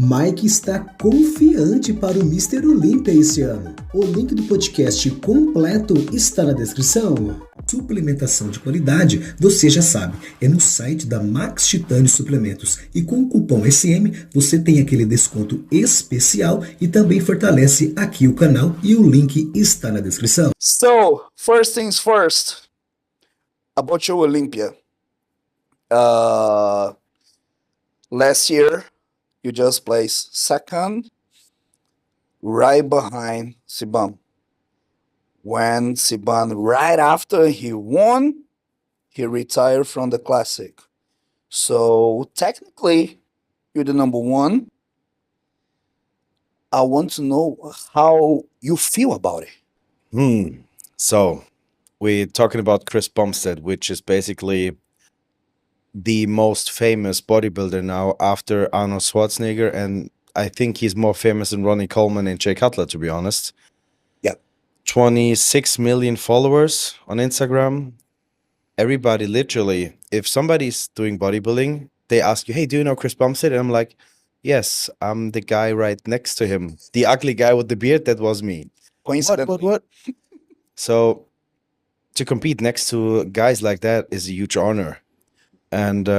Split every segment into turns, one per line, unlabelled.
Mike está confiante para o Mr.Olympia esse ano. O link do podcast completo está na descrição. Suplementação de qualidade, você já sabe, é no site da Max Titânio Suplementos. E com o cupom SM você tem aquele desconto especial e também fortalece aqui o canal e o link está na descrição.
So, first things first, about your Olympia. Last year, you just placed second, right behind Cbum. When Cbum, right after he won, he retired from the Classic. So technically, you're the number one. I want to know how you feel about it.
So we're talking about Chris Bumstead, which is basically the most famous bodybuilder now after Arnold Schwarzenegger, and I think he's more famous than Ronnie Coleman and Jay Cutler, to be honest.
Yeah.
26 million followers on Instagram. Everybody, literally, if somebody's doing bodybuilding, they ask you, hey, do you know Chris Bumstead? And I'm like, yes, I'm the guy right next to him. The ugly guy with the beard, that was me.
Coincidentally.
What? So to compete next to guys like that is a huge honor. And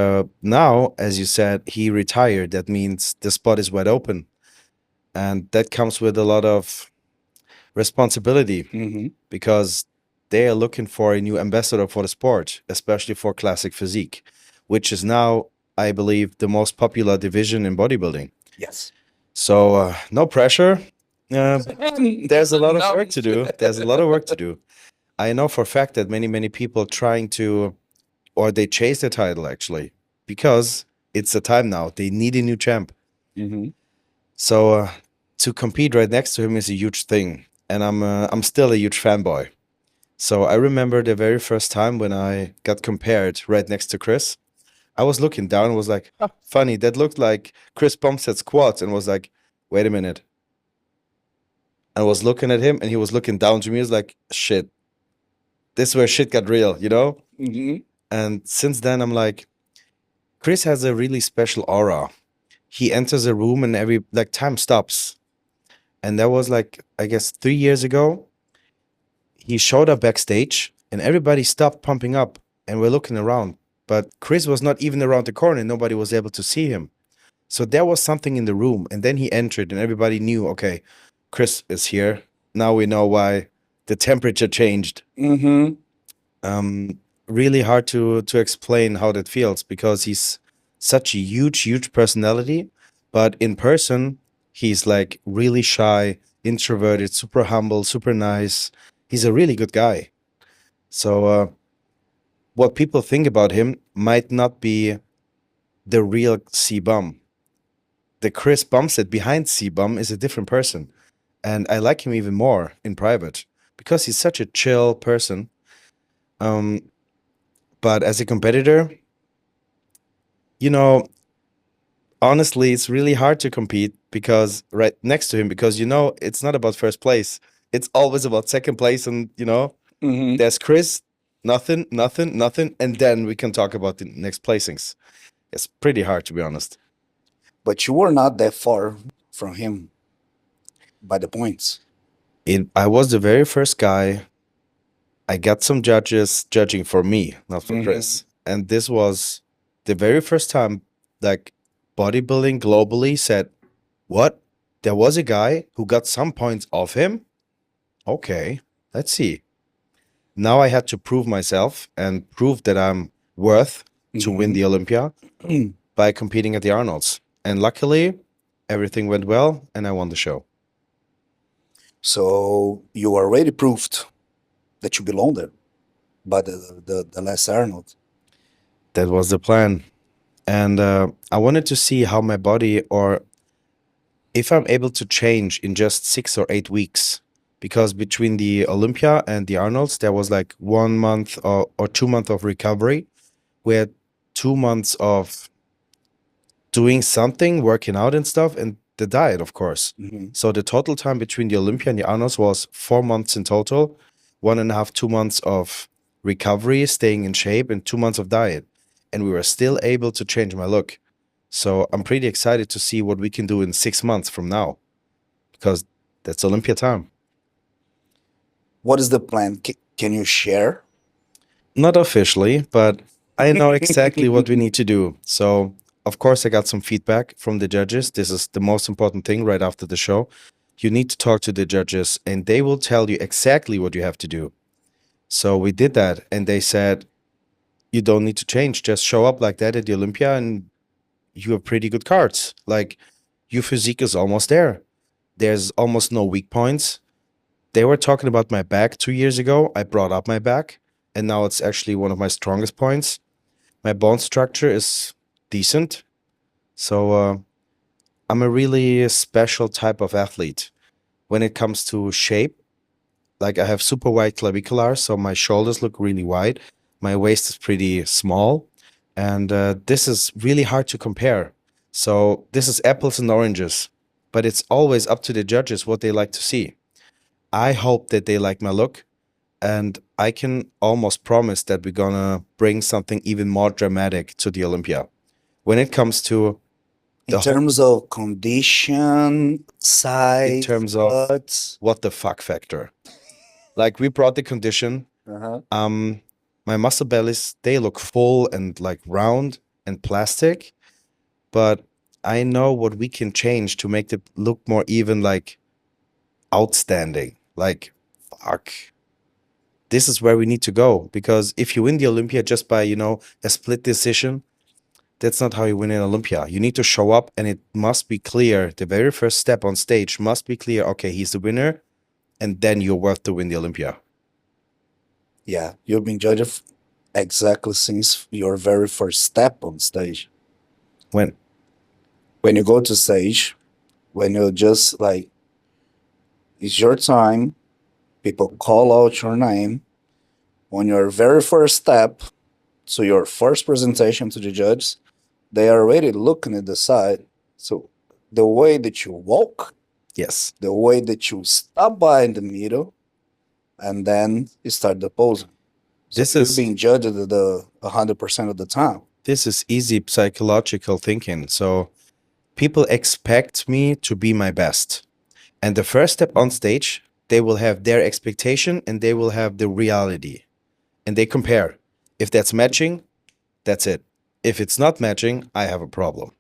now, as you said, he retired. That means the spot is wide open. And that comes with a lot of responsibility because they are looking for a new ambassador for the sport, especially for classic physique, which is now, I believe, the most popular division in bodybuilding.
Yes.
So no pressure. There's a lot of work to do. There's a lot of work to do. I know for a fact that many people trying to, or they chase the title actually, because it's the time now. They need a new champ. So to compete right next to him is a huge thing. And I'm still a huge fanboy. So I remember the very first time when I got compared right next to Chris. I was looking down and was like, oh, funny, that looked like Chris Bumstead's quads, and was like, wait a minute. I was looking at him and he was looking down to me. He was like, shit, this is where shit got real, you know? And since then, I'm like, Chris has a really special aura. He enters a room and time stops. And that was like, I guess 3 years ago, he showed up backstage and everybody stopped pumping up and we're looking around. But Chris was not even around the corner and nobody was able to see him. So there was something in the room. And then he entered and everybody knew, okay, Chris is here. Now we know why the temperature changed. Really hard to explain how that feels because he's such a huge personality. But in person, he's like really shy, introverted, super humble, super nice. He's a really good guy. So what people think about him might not be the real Cbum. The Chris Bumstead behind Cbum is a different person. And I like him even more in private because he's such a chill person. But as a competitor, you know, honestly, it's really hard to compete because right next to him, because, you know, it's not about first place. It's always about second place. And, you know, there's Chris, nothing. And then we can talk about the next placings. It's pretty hard, to be honest.
But you were not that far from him by the points.
I was the very first guy. I got some judges judging for me, not for Chris. And this was the very first time, like, bodybuilding globally said, what? There was a guy who got some points off him? Okay, let's see. Now I had to prove myself and prove that I'm worth to win the Olympia by competing at the Arnolds. And luckily, everything went well and I won the show.
So you already proved that you belong there by the last Arnold.
That was the plan. And I wanted to see how my body, or if I'm able to change in just 6 or 8 weeks. Because between the Olympia and the Arnolds, there was like 1 month or 2 months of recovery. We had 2 months of doing something, working out and stuff, and the diet, of course. So the total time between the Olympia and the Arnolds was 4 months in total, 1.5, 2 months of recovery, staying in shape, and 2 months of diet. And we were still able to change my look. So I'm pretty excited to see what we can do in 6 months from now, because that's Olympia time.
What is the plan? Can you share?
Not officially, but I know exactly what we need to do. So, of course, I got some feedback from the judges. This is the most important thing right after the show. You need to talk to the judges, and they will tell you exactly what you have to do. So we did that, and they said, you don't need to change. Just show up like that at the Olympia, and you have pretty good cards. Like, your physique is almost there. There's almost no weak points. They were talking about my back 2 years ago. I brought up my back, and now it's actually one of my strongest points. My bone structure is decent. So I'm a really special type of athlete. When it comes to shape, like I have super wide clavicular, so my shoulders look really wide. My waist is pretty small. And this is really hard to compare. So this is apples and oranges. But it's always up to the judges what they like to see. I hope that they like my look. And I can almost promise that we're gonna bring something even more dramatic to the Olympia. When it comes to
In terms of condition, size,
in terms of
cuts.
what the fuck factor. Like, we brought the condition. My muscle bellies, they look full and like round and plastic, but I know what we can change to make it look more even, like outstanding. Like, fuck. This is where we need to go, because if you win the Olympia just by, a split decision, that's not how you win an Olympia. You need to show up, and it must be clear. The very first step on stage must be clear. Okay, he's the winner, and then you're worth to win the Olympia.
Yeah, you've been judged exactly since your very first step on stage.
When
you go to stage, when you're just like, it's your time, people call out your name. On your very first step, so your first presentation to the judges, they are already looking at the side. So the way that you walk,
yes,
the way that you stop by in the middle, and then you start the posing. So
this
you're
is
being judged at the 100% of the time.
this is easy psychological thinking. So people expect me to be my best. And the first step on stage, they will have their expectation and they will have the reality. And they compare. If that's matching, that's it. If it's not matching, I have a problem.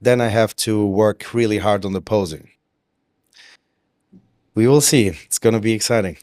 Then I have to work really hard on the posing. We will see. It's going to be exciting.